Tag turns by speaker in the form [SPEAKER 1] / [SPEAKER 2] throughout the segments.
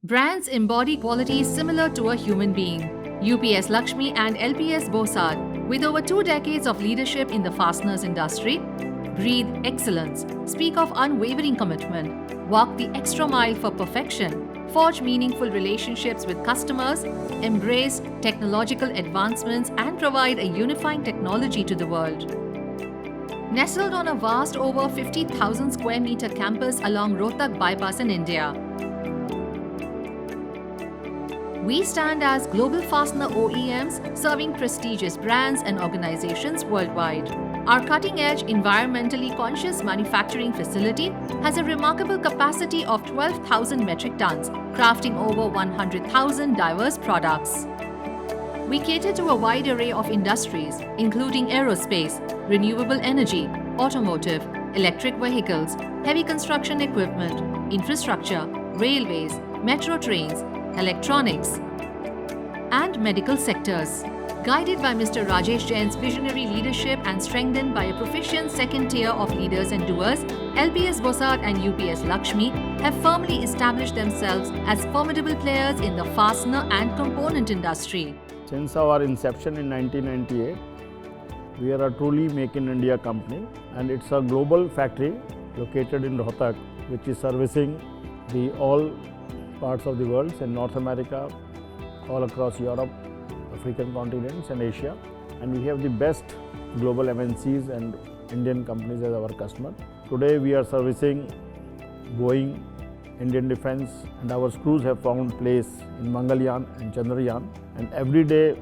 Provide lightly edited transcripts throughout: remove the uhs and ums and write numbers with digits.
[SPEAKER 1] Brands embody qualities similar to a human being. UPS Lakshmi and LPS Bosad, with over 2 decades of leadership in the fasteners industry, breathe excellence, speak of unwavering commitment, walk the extra mile for perfection, forge meaningful relationships with customers, embrace technological advancements, and provide a unifying technology to the world. Nestled on a vast over 50,000 square meter campus along Rohtak bypass in India, we stand as global fastener OEMs serving prestigious brands and organizations worldwide. Our cutting-edge, environmentally conscious manufacturing facility has a remarkable capacity of 12,000 metric tons, crafting over 100,000 diverse products. We cater to a wide array of industries, including aerospace, renewable energy, automotive, electric vehicles, heavy construction equipment, infrastructure, railways, metro trains, electronics, and medical sectors. Guided by Mr. Rajesh Jain's visionary leadership and strengthened by a proficient second tier of leaders and doers, LPS Bosad and UPS Lakshmi have firmly established themselves as formidable players in the fastener and component industry.
[SPEAKER 2] Since our inception in 1998, we are a truly Make in India company, and it's a global factory located in Rohtak, which is servicing all parts of the world in North America, all across Europe, African continents and Asia. And we have the best global MNCs and Indian companies as our customer. Today we are servicing Boeing, Indian Defence, and our screws have found place in Mangalyaan and Chandrayaan. And every day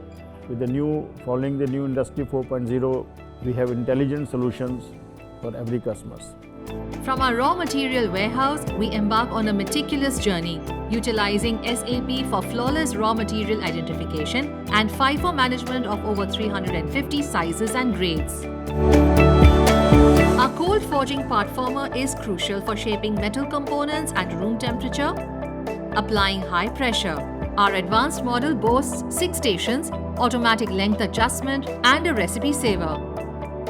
[SPEAKER 2] following the new Industry 4.0, we have intelligent solutions for every customer.
[SPEAKER 1] From our raw material warehouse, we embark on a meticulous journey, utilizing SAP for flawless raw material identification and FIFO management of over 350 sizes and grades. Our cold forging part former is crucial for shaping metal components at room temperature, applying high pressure. Our advanced model boasts 6 stations, automatic length adjustment, and a recipe saver.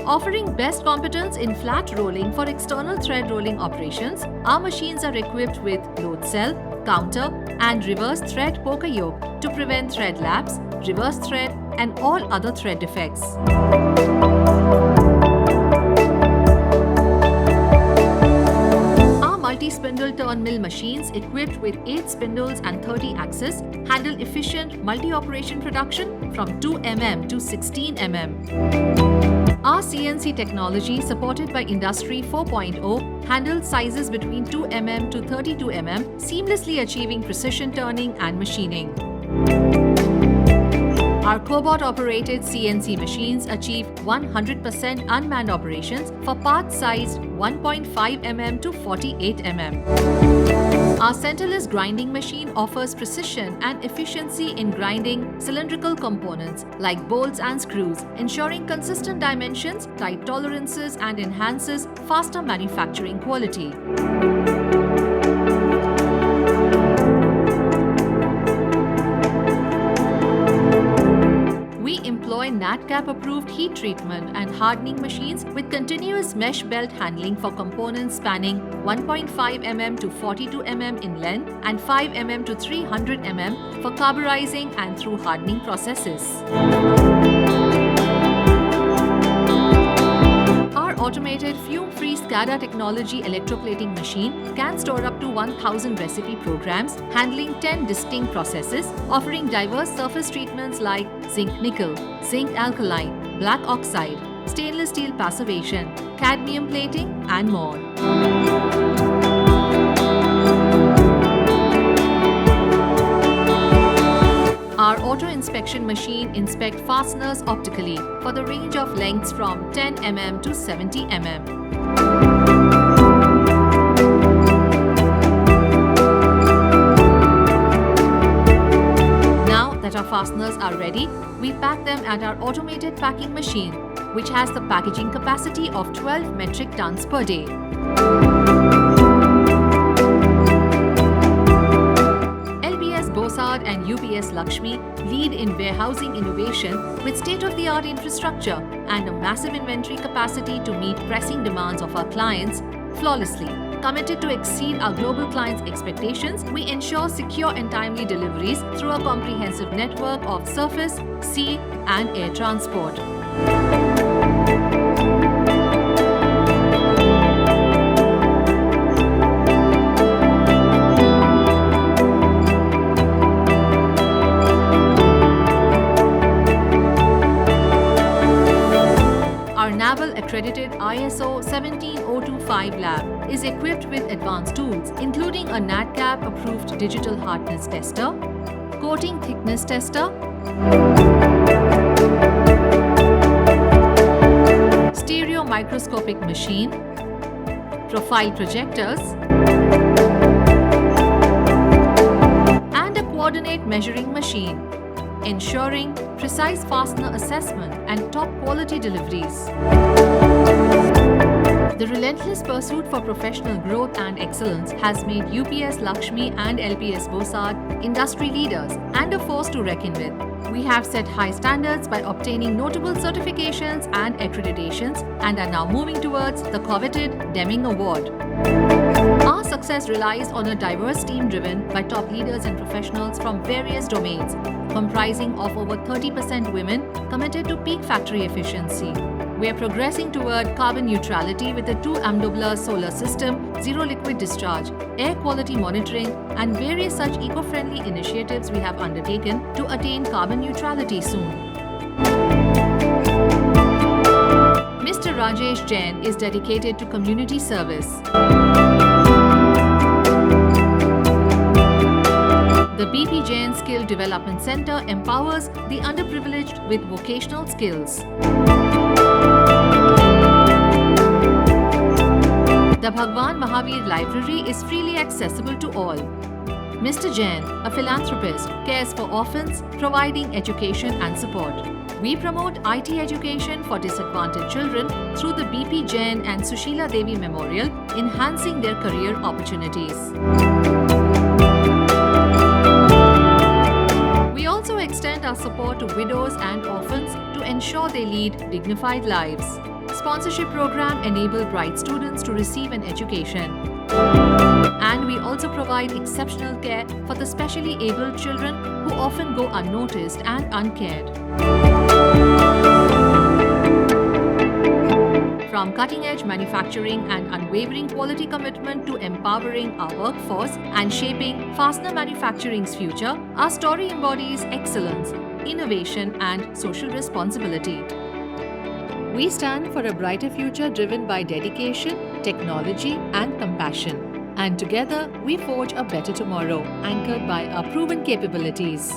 [SPEAKER 1] Offering best competence in flat rolling for external thread rolling operations, our machines are equipped with load cell, counter, and reverse thread poker yoke to prevent thread lapse, reverse thread, and all other thread defects. Our multi-spindle turn mill machines equipped with 8 spindles and 30 axes handle efficient multi-operation production from 2 mm to 16 mm. Our CNC technology, supported by Industry 4.0, handles sizes between 2 mm to 32 mm, seamlessly achieving precision turning and machining. Our cobot-operated CNC machines achieve 100% unmanned operations for parts sized 1.5 mm to 48 mm. Our centerless grinding machine offers precision and efficiency in grinding cylindrical components like bolts and screws, ensuring consistent dimensions, tight tolerances, and enhances faster manufacturing quality. We employ NADCAP approved heat treatment and hardening machines with continuous mesh belt handling for components spanning 1.5 mm to 42 mm in length and 5 mm to 300 mm for carburizing and through hardening processes. Our automated fume-free SCADA technology electroplating machine can store up to 1,000 recipe programs, handling 10 distinct processes, offering diverse surface treatments like zinc nickel, zinc alkaline, black oxide, stainless steel passivation, cadmium plating, and more. Our auto inspection machine inspects fasteners optically for the range of lengths from 10 mm to 70 mm. Now that our fasteners are ready, we pack them at our automated packing machine, which has the packaging capacity of 12 metric tons per day. Bosad and UPS Lakshmi lead in warehousing innovation with state-of-the-art infrastructure and a massive inventory capacity to meet pressing demands of our clients flawlessly. Committed to exceed our global clients' expectations, we ensure secure and timely deliveries through a comprehensive network of surface, sea, and air transport. Our Naval accredited ISO 17025 lab is equipped with advanced tools, including a NADCAP approved digital hardness tester, coating thickness tester, stereo microscopic machine, profile projectors, and a coordinate measuring machine, ensuring precise fastener assessment and top quality deliveries. The relentless pursuit for professional growth and excellence has made UPS Lakshmi and LPS Bosad industry leaders and a force to reckon with. We have set high standards by obtaining notable certifications and accreditations and are now moving towards the coveted Deming Award. Our success relies on a diverse team driven by top leaders and professionals from various domains, comprising of over 30% women committed to peak factory efficiency. We are progressing toward carbon neutrality with a 2 MW solar system, zero liquid discharge, air quality monitoring, and various such eco-friendly initiatives we have undertaken to attain carbon neutrality soon. Mr. Rajesh Jain is dedicated to community service. The BP Jain Skill Development Center empowers the underprivileged with vocational skills. The Bhagwan Mahavir Library is freely accessible to all. Mr. Jain, a philanthropist, cares for orphans, providing education and support. We promote IT education for disadvantaged children through the BP Jain and Sushila Devi Memorial, enhancing their career opportunities. We also extend our support to widows and orphans to ensure they lead dignified lives. Sponsorship program enable bright students to receive an education. And we also provide exceptional care for the specially abled children who often go unnoticed and uncared. From cutting-edge manufacturing and unwavering quality commitment to empowering our workforce and shaping fastener manufacturing's future, our story embodies excellence, innovation, and social responsibility. We stand for a brighter future driven by dedication, technology, and compassion. And together, we forge a better tomorrow, anchored by our proven capabilities.